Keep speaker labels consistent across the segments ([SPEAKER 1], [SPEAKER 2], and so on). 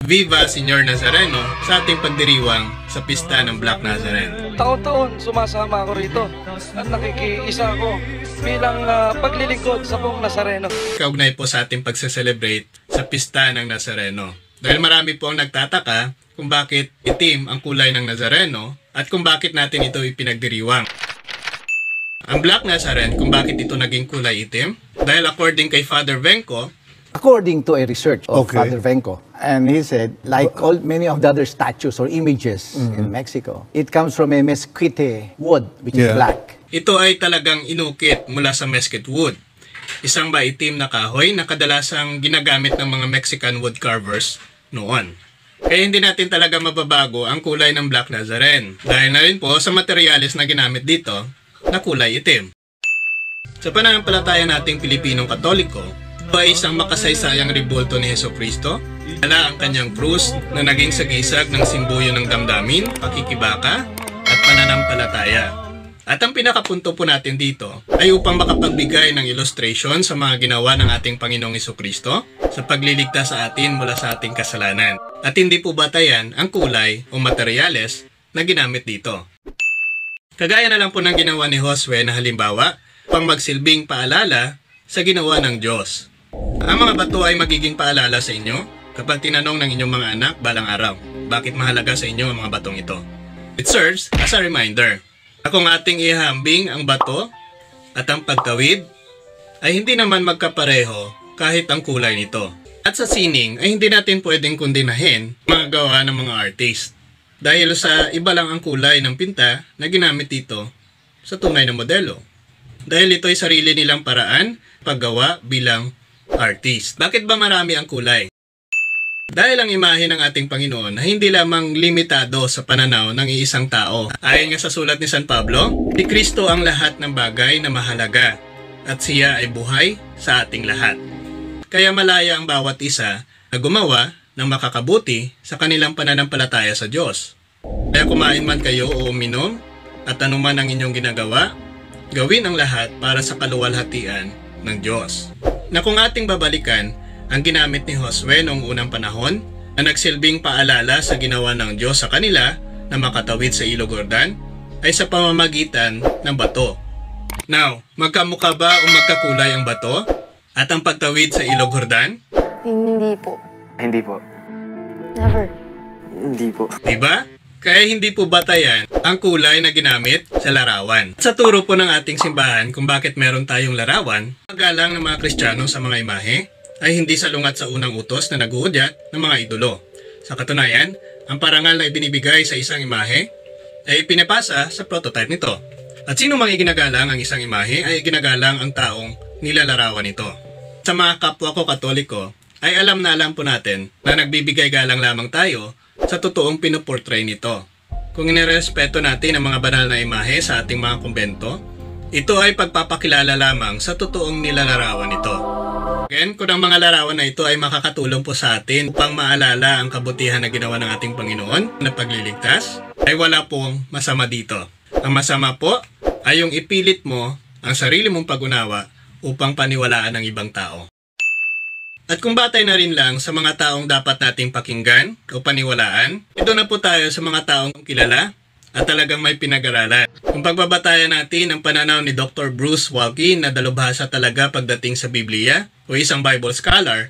[SPEAKER 1] Viva Señor Nazareno sa ating pagdiriwang sa pista ng Black Nazarene.
[SPEAKER 2] Taon-taon sumasama ako rito at nakikiisa ako bilang paglilingkod sa buong Nazareno.
[SPEAKER 1] Kaugnay po sa ating pagse-celebrate sa pista ng Nazareno. Dahil marami po ang nagtataka kung bakit itim ang kulay ng Nazareno at kung bakit natin ito ipinagdiriwang. Ang Black Nazarene, kung bakit ito naging kulay itim? Dahil according kay Father Venco,
[SPEAKER 3] according to a research of Father Venco, and he said, like many of the other statues or images in Mexico, it comes from a mesquite wood, which is black.
[SPEAKER 1] Ito ay talagang inukit mula sa mesquite wood. Isang maitim na kahoy na kadalasang ginagamit ng mga Mexican wood carvers noon. Kaya hindi natin talaga mababago ang kulay ng Black Nazarene. Dahil na rin po sa materyales na ginamit dito na kulay itim. Sa pananampalataya nating Pilipinong Katoliko, ito ay isang makasaysayang rebulto ni Jesucristo. Dala ang kanyang krus na naging sagisag ng simboyo ng damdamin, pakikibaka, at pananampalataya. At ang pinakapunto po natin dito ay upang makapagbigay ng illustration sa mga ginawa ng ating Panginoong Jesucristo sa pagliligtas sa atin mula sa ating kasalanan. At hindi po batayan ang kulay o materyales na ginamit dito. Kagaya na lang po ng ginawa ni Josue na halimbawa, pang magsilbing paalala sa ginawa ng Diyos. Ang mga bato ay magiging paalala sa inyo kapag tinanong ng inyong mga anak balang araw, bakit mahalaga sa inyo ang mga batong ito? It serves as a reminder na kung ating ihambing ang bato at ang pagtawid ay hindi naman magkapareho kahit ang kulay nito. At sa sining ay hindi natin pwedeng kundinahin mga gawa ng mga artist dahil sa iba lang ang kulay ng pinta na ginamit dito sa tunay na modelo. Dahil ito ay sarili nilang paraan paggawa bilang artist. Bakit ba marami ang kulay? Dahil ang imahe ng ating Panginoon ay hindi lamang limitado sa pananaw ng iisang tao. Ayon nga sa sulat ni San Pablo, si Kristo ang lahat ng bagay na mahalaga at siya ay buhay sa ating lahat. Kaya malaya ang bawat isa na gumawa ng makakabuti sa kanilang pananampalataya sa Diyos. Kaya kumain man kayo o uminom at anuman ang inyong ginagawa, gawin ang lahat para sa kaluwalhatian ng Diyos. Na kung ating babalikan ang ginamit ni Josue noong unang panahon na nagsilbing paalala sa ginawa ng Diyos sa kanila na makatawid sa Ilog Jordan ay sa pamamagitan ng bato. Now, magkamukha ba o magkakulay ang bato at ang pagtawid sa Ilog Jordan?
[SPEAKER 4] Hindi po.
[SPEAKER 5] Hindi po.
[SPEAKER 4] Never.
[SPEAKER 5] Hindi po.
[SPEAKER 1] Diba? Kaya hindi po batayan ang kulay na ginamit sa larawan. Sa turo po ng ating simbahan kung bakit meron tayong larawan, paggalang ng mga Kristiyano sa mga imahe ay hindi salungat sa unang utos na naguudyat ng mga idolo. Sa katunayan, ang parangal na ibinibigay sa isang imahe ay ipinapasa sa prototype nito. At sino mang iginagalang ang isang imahe ay iginagalang ang taong nilalarawan nito. Sa mga kapwa ko Katoliko ay alam po natin na nagbibigay galang lamang tayo sa totoong pinuportray nito. Kung inirespeto natin ang mga banal na imahe sa ating mga kumbento, ito ay pagpapakilala lamang sa totoong nilalarawan nito. Again, kung ang mga larawan na ito ay makakatulong po sa atin upang maalala ang kabutihan na ginawa ng ating Panginoon na pagliligtas, ay wala pong masama dito. Ang masama po ay yung ipilit mo ang sarili mong pag-unawa upang paniwalaan ng ibang tao. At kung batay na rin lang sa mga taong dapat nating pakinggan o paniwalaan, ito na po tayo sa mga taong kilala at talagang may pinag-aralan. Kung pagbabatayan natin ang pananaw ni Dr. Bruce Waltke na dalubhasa talaga pagdating sa Biblia o isang Bible scholar,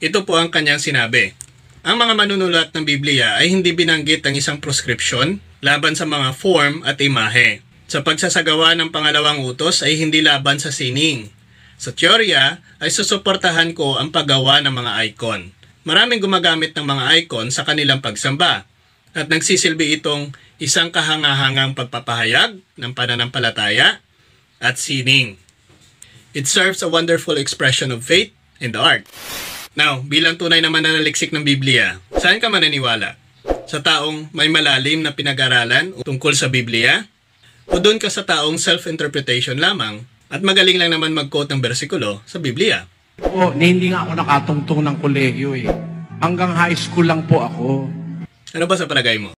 [SPEAKER 1] ito po ang kanyang sinabi. Ang mga manunulat ng Biblia ay hindi binanggit ang isang prescription laban sa mga form at imahe. Sa pagsasagawa ng pangalawang utos ay hindi laban sa sining. Sa teorya ay susuportahan ko ang paggawa ng mga icon. Maraming gumagamit ng mga icon sa kanilang pagsamba at nagsisilbi itong isang kahangahangang pagpapahayag ng pananampalataya at sining. It serves a wonderful expression of faith and art. Now, bilang tunay na mananaliksik ng Biblia, saan ka mananiwala? Sa taong may malalim na pinag-aralan tungkol sa Biblia? O doon ka sa taong self-interpretation lamang at magaling lang naman mag-quote ng bersikulo sa Biblia?
[SPEAKER 6] Oo, hindi nga ako nakatungtong ng kolehiyo eh. Hanggang high school lang po ako.
[SPEAKER 1] Ano ba sa palagay mo?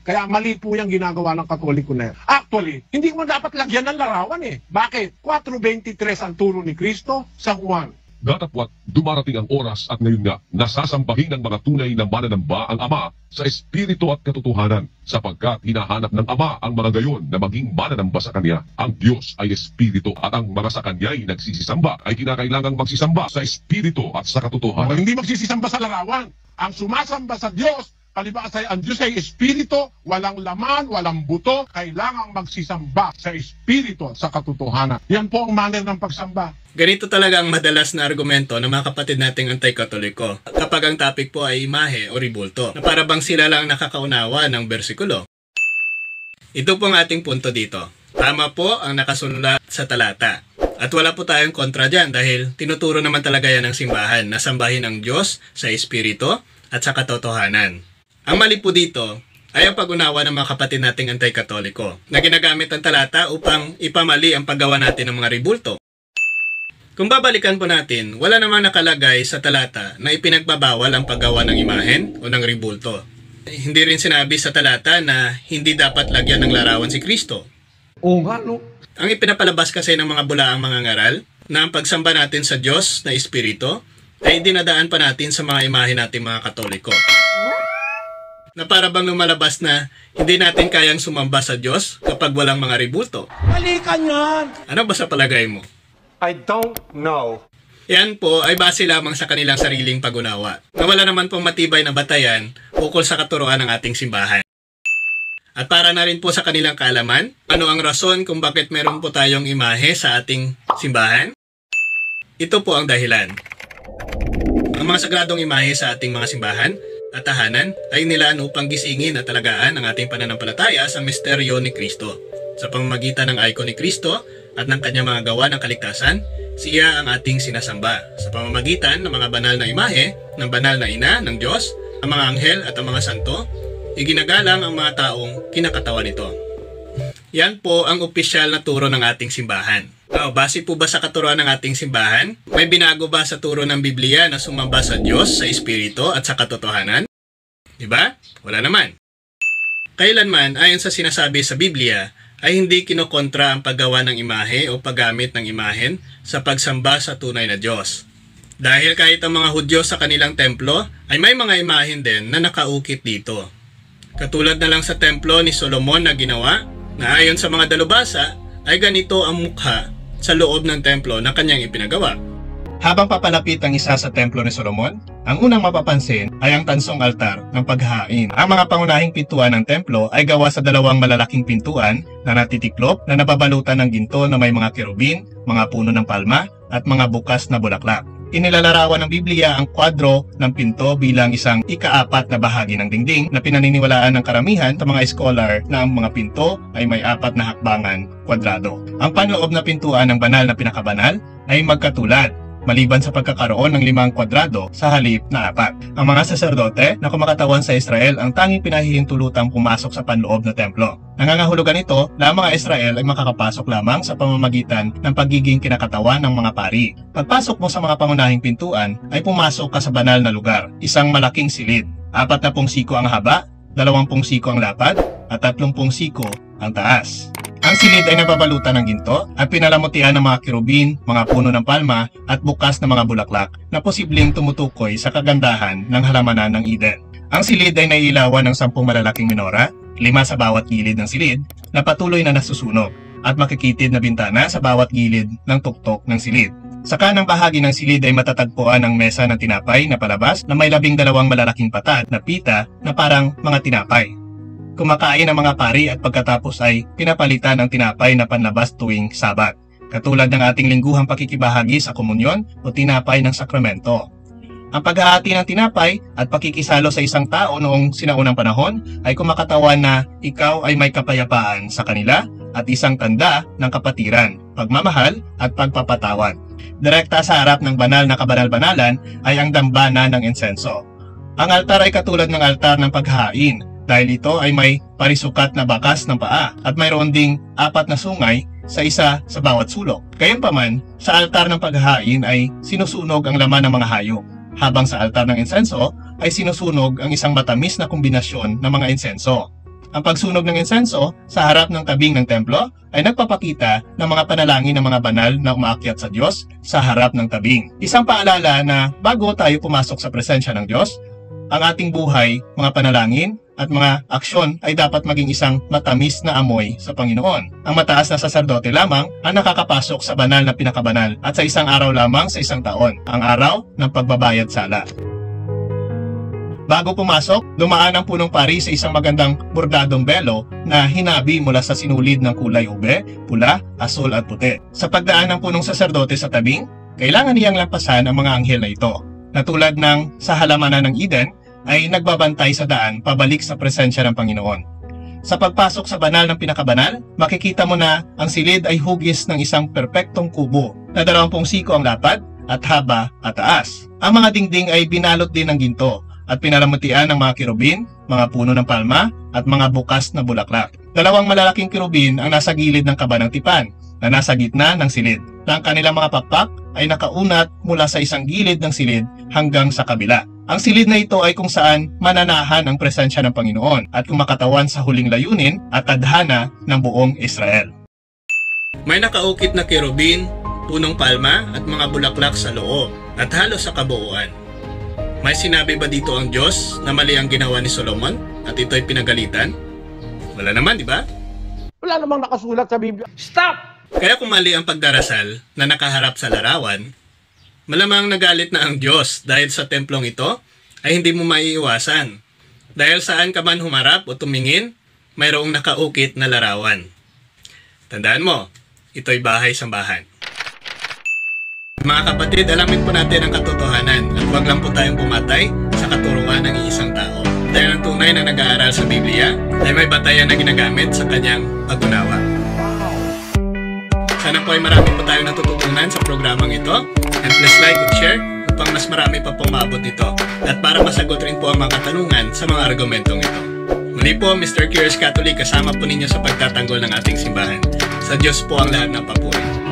[SPEAKER 7] Kaya mali po yung ginagawa ng Katoliko na yan. Actually, hindi mo dapat lagyan ng larawan eh. Bakit? 4.23 ang turo ni Kristo sa Juan.
[SPEAKER 8] Datapwat dumarating ang oras at ngayon nga nasasambahin ng mga tunay na mananamba ang Ama sa Espiritu at katotohanan sapagkat hinahanap ng Ama ang mga gayon na maging mananamba sa Kanya. Ang Diyos ay Espiritu at ang mga sa Kanya'y nagsisisamba ay kinakailangang magsisamba sa Espiritu at sa katotohanan.
[SPEAKER 7] Hindi magsisisamba sa larawan. Ang sumasamba sa Diyos, palibhasa ay ang Diyos ay Espiritu, walang laman, walang buto, kailangang magsisamba sa Espiritu at sa katotohanan. Yan po ang manner ng pagsamba.
[SPEAKER 1] Ganito talaga ang madalas na argumento ng mga kapatid nating anti-katoliko kapag ang topic po ay imahe o ribulto, na para bang sila lang nakakaunawa ng bersikulo. Ito po ang ating punto dito. Tama po ang nakasulat sa talata. At wala po tayong kontra dyan dahil tinuturo naman talaga yan ng simbahan na sambahin ang Diyos sa Espiritu at sa katotohanan. Ang mali po dito ay ang pag-unawa ng mga kapatid nating anti-katoliko na ginagamit ang talata upang ipamali ang paggawa natin ng mga ribulto. Kung babalikan po natin, wala namang nakalagay sa talata na ipinagbabawal ang paggawa ng imahen o ng ribulto. Hindi rin sinabi sa talata na hindi dapat lagyan ng larawan si Kristo.
[SPEAKER 2] Oo nga, no?
[SPEAKER 1] Ang ipinapalabas kasi ng mga bulaang mga ngaral na ang pagsamba natin sa Diyos na Espiritu ay dinadaan pa natin sa mga imahe natin mga Katoliko. Na para bang lumalabas na hindi natin kayang sumamba sa Diyos kapag walang mga ribulto.
[SPEAKER 6] Balikan yan!
[SPEAKER 1] Ano ba sa palagay mo?
[SPEAKER 5] I don't know.
[SPEAKER 1] Yan po ay base lamang sa kanilang sariling pag-unawa na wala naman pong matibay na batayan ukol sa katuruan ng ating simbahan. At para na rin po sa kanilang kaalaman, ano ang rason kung bakit meron po tayong imahe sa ating simbahan? Ito po ang dahilan. Ang mga sagradong imahe sa ating mga simbahan at tahanan ay nilaan upang gisingin at talagaan ang ating pananampalataya sa misteryo ni Kristo. Sa pamamagitan ng icon ni Kristo at ng kanyang mga gawa ng kaligtasan, siya ang ating sinasamba. Sa pamamagitan ng mga banal na imahe, ng banal na ina, ng Diyos, ang mga anghel at ang mga santo, iginagalang ang mga taong kinakatawan nito. Yan po ang opisyal na turo ng ating simbahan. Base po ba sa katuruan ng ating simbahan? May binago ba sa turo ng Biblia na sumamba sa Diyos, sa Espiritu at sa katotohanan? Diba? Wala naman. Kailanman, ayon sa sinasabi sa Biblia, ay hindi kinokontra ang paggawa ng imahe o paggamit ng imahen sa pagsamba sa tunay na Diyos. Dahil kahit ang mga Hudyo sa kanilang templo ay may mga imahen din na nakaukit dito. Katulad na lang sa templo ni Solomon na ginawa na ayon sa mga dalubhasa ay ganito ang mukha sa loob ng templo na kanyang ipinagawa. Habang papalapit ang isa sa templo ni Solomon, ang unang mapapansin ay ang tansong altar ng paghahain. Ang mga pangunahing pintuan ng templo ay gawa sa dalawang malalaking pintuan na natitiklop na nababalutan ng ginto na may mga kerubin, mga puno ng palma at mga bukas na bulaklak. Inilalarawan ng Biblia ang kwadro ng pinto bilang isang ika-4 na bahagi ng dingding na pinaniniwalaan ng karamihan sa mga scholar na ang mga pinto ay may 4 na hakbangan kwadrado. Ang panloob na pintuan ng banal na pinakabanal ay magkatulad, maliban sa pagkakaroon ng 5 kwadrado sa halip na 4. Ang mga saserdote na kumakatawan sa Israel ang tanging pinahihintulutang pumasok sa panloob na templo. Nangangahulugan ito na ang mga Israel ay makakapasok lamang sa pamamagitan ng pagiging kinakatawan ng mga pari. Pagpasok mo sa mga pangunahing pintuan ay pumasok ka sa banal na lugar, isang malaking silid. 40 siko ang haba, 20 siko ang lapad, at 30 siko ang taas. Ang silid ay nababalutan ng ginto at pinalamutian ng mga kerubin, mga puno ng palma at bukas na mga bulaklak na posibleng tumutukoy sa kagandahan ng halamanan ng Eden. Ang silid ay naiilawan ng 10 malalaking menora, 5 sa bawat gilid ng silid na patuloy na nasusunog at makikitid na bintana sa bawat gilid ng tuktok ng silid. Sa kanang bahagi ng silid ay matatagpuan ang mesa ng tinapay na palabas na may 12 malalaking patad na pita na parang mga tinapay. Kumakain ang mga pari at pagkatapos ay pinapalitan ang tinapay na panlabas tuwing Sabat, katulad ng ating lingguhang pakikibahagi sa komunyon o tinapay ng sakramento. Ang paghahati ng tinapay at pakikisalo sa isang tao noong sinaunang panahon ay kumakatawan na ikaw ay may kapayapaan sa kanila at isang tanda ng kapatiran, pagmamahal at pagpapatawad. Direkta sa harap ng banal na kabanal-banalan ay ang dambana ng insenso. Ang altar ay katulad ng altar ng paghahain, dahil ito ay may parisukat na bakas ng paa at mayroon ding 4 na sungay sa isa sa bawat sulok. Gayunpaman, sa altar ng paghahain ay sinusunog ang laman ng mga hayop, habang sa altar ng insenso ay sinusunog ang isang matamis na kombinasyon ng mga insenso. Ang pagsunog ng insenso sa harap ng tabing ng templo ay nagpapakita ng mga panalangin ng mga banal na umaakyat sa Diyos sa harap ng tabing. Isang paalala na bago tayo pumasok sa presensya ng Diyos, ang ating buhay, mga panalangin at mga aksyon ay dapat maging isang matamis na amoy sa Panginoon. Ang mataas na saserdote lamang ang nakakapasok sa banal na pinakabanal at sa isang araw lamang sa isang taon, ang araw ng pagbabayad sala. Bago pumasok, dumaan ang punong pari sa isang magandang bordadong belo na hinabi mula sa sinulid ng kulay ube, pula, asul at puti. Sa pagdaan ng punong saserdote sa tabing, kailangan niyang lampasan ang mga anghel na ito, na tulad ng sa halamanan ng Eden, ay nagbabantay sa daan pabalik sa presensya ng Panginoon. Sa pagpasok sa banal ng pinakabanal, makikita mo na ang silid ay hugis ng isang perpektong kubo na 20 siko ang lapad at haba at taas. Ang mga dingding ay binalot din ng ginto at pinalamutian ng mga kirubin, mga puno ng palma at mga bukas na bulaklak. 2 malalaking kirubin ang nasa gilid ng kaba ng tipan na nasa gitna ng silid. Ang kanilang mga pakpak ay nakaunat mula sa isang gilid ng silid hanggang sa kabila. Ang silid na ito ay kung saan mananahan ang presensya ng Panginoon at kumakatawan sa huling layunin at tadhana ng buong Israel. May nakaukit na kirubin, punong palma at mga bulaklak sa loob at halos sa kabuuan. May sinabi ba dito ang Diyos na mali ang ginawa ni Solomon at ito'y pinagalitan? Wala naman, di ba?
[SPEAKER 5] Wala namang nakasulat sa Biblia. Stop!
[SPEAKER 1] Kaya kung mali ang pagdarasal na nakaharap sa larawan, malamang nagalit na ang Diyos dahil sa templong ito ay hindi mo maiiwasan. Dahil saan ka man humarap o tumingin, mayroong nakaukit na larawan. Tandaan mo, ito'y bahay-sambahan. Mga kapatid, alamin po natin ang katotohanan at huwag lang po tayong pumatay sa katuruan ng iisang tao. Dahil ang tunay na nag-aaral sa Biblia ay may batayan na ginagamit sa kanyang pag-unawa. Sana po ay marami po tayong natututunan sa programang ito. And please like and share upang mas marami pa pong maabot ito. At para masagot rin po ang mga katanungan sa mga argumentong ito. Muli po, Mr. Curious Catholic, kasama po ninyo sa pagtatanggol ng ating simbahan. Sa Diyos po ang lahat ng papuri.